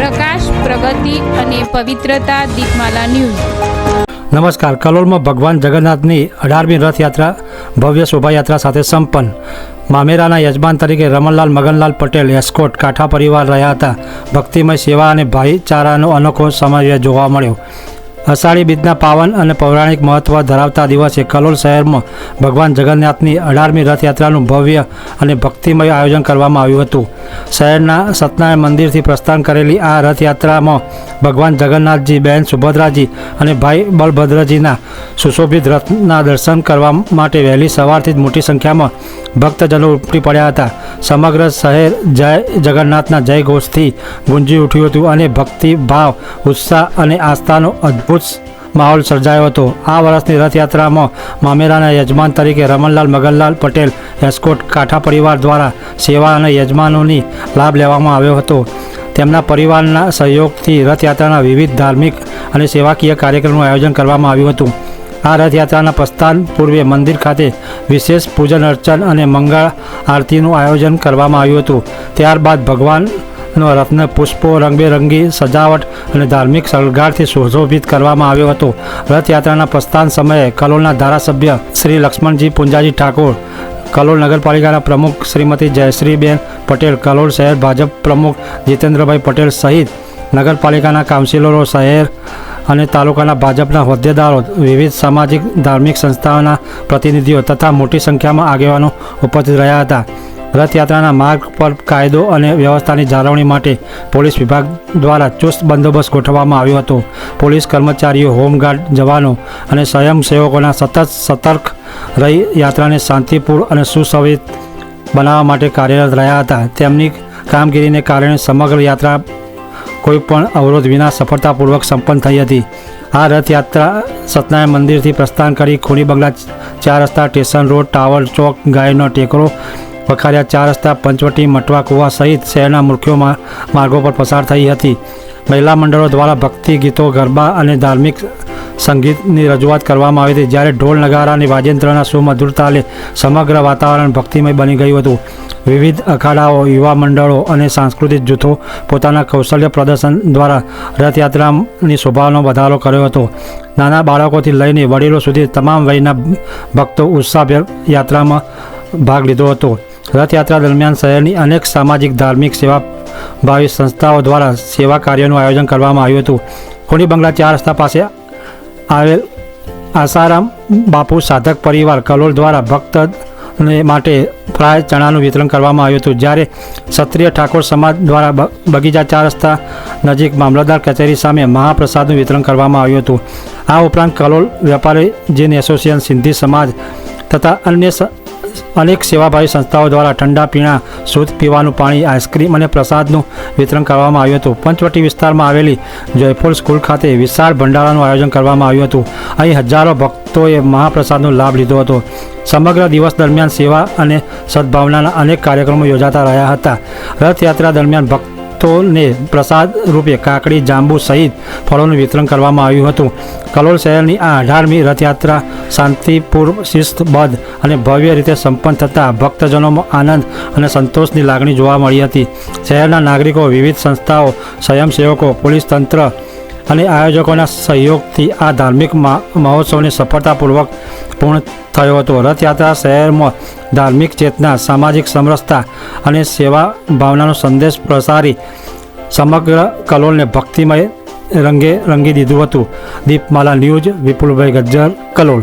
પ્રકાશ, પ્રગતિ અને પવિત્રતા દીપમાલા ન્યૂઝ। નમસ્કાર। કલોલમાં ભગવાન જગન્નાથની 18મી રથયાત્રા ભવ્ય શોભાયાત્રા સાથે સંપન્ન। મામેરાના યજમાન તરીકે રમણલાલ મગનલાલ પટેલ એસ્કોટ કાંઠા પરિવાર રહ્યા હતા। ભક્તિમય સેવા અને ભાઈચારાનો અનોખો સમન્વય જોવા મળ્યો। અષાઢી બીજના પાવન અને પૌરાણિક મહત્વ ધરાવતા દિવસે કલોલ શહેરમાં ભગવાન જગન્નાથની 18મી રથયાત્રાનું ભવ્ય અને ભક્તિમય આયોજન કરવામાં આવ્યું હતું। શહેરના સત્યનારાયણ મંદિરથી પ્રસ્થાન કરેલી આ રથયાત્રામાં ભગવાન જગન્નાથજી, બહેન સુભદ્રાજી અને ભાઈ બલભદ્રજીના સુશોભિત રથના દર્શન કરવા માટે વહેલી સવારથી જ મોટી સંખ્યામાં ભક્તજનો ઉમટી પડ્યા હતા। સમગ્ર શહેર જય જગન્નાથના જય ઘોષથી ગુંજી ઉઠ્યું હતું અને ભક્તિ ભાવ, ઉત્સાહ અને આસ્થાનો અદ્ભુત માહોલ સર્જાયો હતો। આ વર્ષની રથયાત્રામાં મામેરાના યજમાન તરીકે રમણલાલ મગનલાલ પટેલ એસ્કોટ કાંઠા પરિવાર દ્વારા સેવા અને યજમાનોની લાભ લેવામાં આવ્યો હતો। તેમના પરિવારના સહયોગથી રથયાત્રાના વિવિધ ધાર્મિક અને સેવાકીય કાર્યક્રમનું આયોજન કરવામાં આવ્યું હતું। આ રથયાત્રાના પ્રસ્થાન પૂર્વે મંદિર ખાતે વિશેષ પૂજન અર્ચન અને મંગળ આરતીનું આયોજન કરવામાં આવ્યું હતું। ત્યારબાદ ભગવાનનો રથને પુષ્પો, રંગબેરંગી સજાવટ અને ધાર્મિક શણગારથી સુશોભિત કરવામાં આવ્યો હતો। રથયાત્રાના પ્રસ્થાન સમયે કલોલના ધારાસભ્ય શ્રી લક્ષ્મણજી પુંજાજી ઠાકોર, કલોલ નગરપાલિકાના પ્રમુખ શ્રીમતી જયશ્રીબેન પટેલ, કલોલ શહેર ભાજપ પ્રમુખ જીતેન્દ્રભાઈ પટેલ સહિત નગરપાલિકાના કાઉન્સિલરો, શહેર અને તાલુકાના ભાજપના હોદ્દેદારો, વિવિધ સામાજિક ધાર્મિક સંસ્થાઓના પ્રતિનિધિઓ તથા મોટી સંખ્યામાં આગેવાનો ઉપસ્થિત રહ્યા હતા। રથયાત્રાના માર્ગ પર કાયદો અને વ્યવસ્થાની જાળવણી માટે પોલીસ વિભાગ દ્વારા ચુસ્ત બંદોબસ્ત ગોઠવવામાં આવ્યો હતો। પોલીસ કર્મચારીઓ, હોમગાર્ડ જવાનો અને સ્વયંસેવકોના સતત સતર્ક રહી યાત્રાને શાંતિપૂર્ણ અને સુશોભિત બનાવવા માટે કાર્યરત રહ્યા હતા। તેમની કામગીરીને કારણે સમગ્ર યાત્રા કોઈપણ અવરોધ વિના સફળતાપૂર્વક સંપન્ન થઈ હતી। આ રથયાત્રા સત્યનારાયણ મંદિરથી પ્રસ્થાન કરી ખૂણી બંગલા, 4 રસ્તા, સ્ટેશન રોડ, ટાવર ચોક, ગાયનો ટેકરો, વખારિયા 4 રસ્તા, પંચવટી, મટવા કુવા સહિત શહેરના મુખ્ય માર્ગો પર પસાર થઈ હતી। મહિલા મંડળો દ્વારા ભક્તિ ગીતો, ગરબા અને ધાર્મિક સંગીતની રજૂઆત કરવામાં આવી હતી, જ્યારે ઢોલ નગારા અને વાજિંત્રના સુમધુર તાલે સમગ્ર વાતાવરણ ભક્તિમય બની ગયું હતું। વિવિધ અખાડાઓ, યુવા મંડળો અને સાંસ્કૃતિક જૂથો પોતાના કૌશલ્ય પ્રદર્શન દ્વારા રથયાત્રાની શોભાનો વધારો કર્યો હતો। નાના બાળકોથી લઈને વડીલો સુધી તમામ વયના ભક્તો ઉત્સાહભેર યાત્રામાં ભાગ લીધો હતો। રથયાત્રા દરમિયાન શહેરની અનેક સામાજિક, ધાર્મિક, સેવાભાવી સંસ્થાઓ દ્વારા સેવા કાર્યોનું આયોજન કરવામાં આવ્યું હતું। ખૂણી બંગલા 4 રસ્તા પાસે આવેલ આસારામ બાપુ સાધક પરિવાર કલોલ દ્વારા ભક્તને માટે ફ્રાય ચણાનું વિતરણ કરવામાં આવ્યું હતું, જ્યારે ક્ષત્રિય ઠાકોર સમાજ દ્વારા બગીચા 4 રસ્તા નજીક મામલતદાર કચેરી સામે મહાપ્રસાદનું વિતરણ કરવામાં આવ્યું હતું। આ ઉપરાંત કલોલ વેપારી જીન એસોસિએશન, સિંધી સમાજ તથા અન્ય અનેક સેવાભાવી સંસ્થાઓ દ્વારા ઠંડા પીણા, શુદ્ધ પીવાનું પાણી, આઈસ્ક્રીમ અને પ્રસાદનું વિતરણ કરવામાં આવ્યું હતું। પંચવટી વિસ્તારમાં આવેલી જયફુલ સ્કૂલ ખાતે વિશાળ ભંડારાનું આયોજન કરવામાં આવ્યું હતું। અહીં હજારો ભક્તોએ મહાપ્રસાદનો લાભ લીધો હતો। સમગ્ર દિવસ દરમિયાન સેવા અને સદભાવનાના અનેક કાર્યક્રમો યોજાતા રહ્યા હતા। રથયાત્રા દરમિયાન ભક્તોને પ્રસાદ રૂપે કાકડી, જાંબુ સહિત ફળોનું વિતરણ કરવામાં આવ્યું હતું। કલોલ શહેરની આ 18મી રથયાત્રા શાંતિપૂર્ણ, શિસ્તબદ્ધ અને ભવ્ય રીતે સંપન્ન થતાં ભક્તજનોમાં આનંદ અને સંતોષની લાગણી જોવા મળી હતી। શહેરના નાગરિકો, વિવિધ સંસ્થાઓ, સ્વયંસેવકો, પોલીસ તંત્ર અને આયોજકોના સહયોગથી આ ધાર્મિક મહોત્સવને સફળતાપૂર્વક પૂર્ણ થયો હતો। રથયાત્રા શહેરમાં ધાર્મિક ચેતના, સામાજિક સમરસતા અને સેવા ભાવનાનો સંદેશ પ્રસારી સમગ્ર કલોલને ભક્તિમય રંગે રંગી દીધું હતું। દીપમાલા ન્યૂઝ, વિપુલભાઈ ગજ્જર, કલોલ।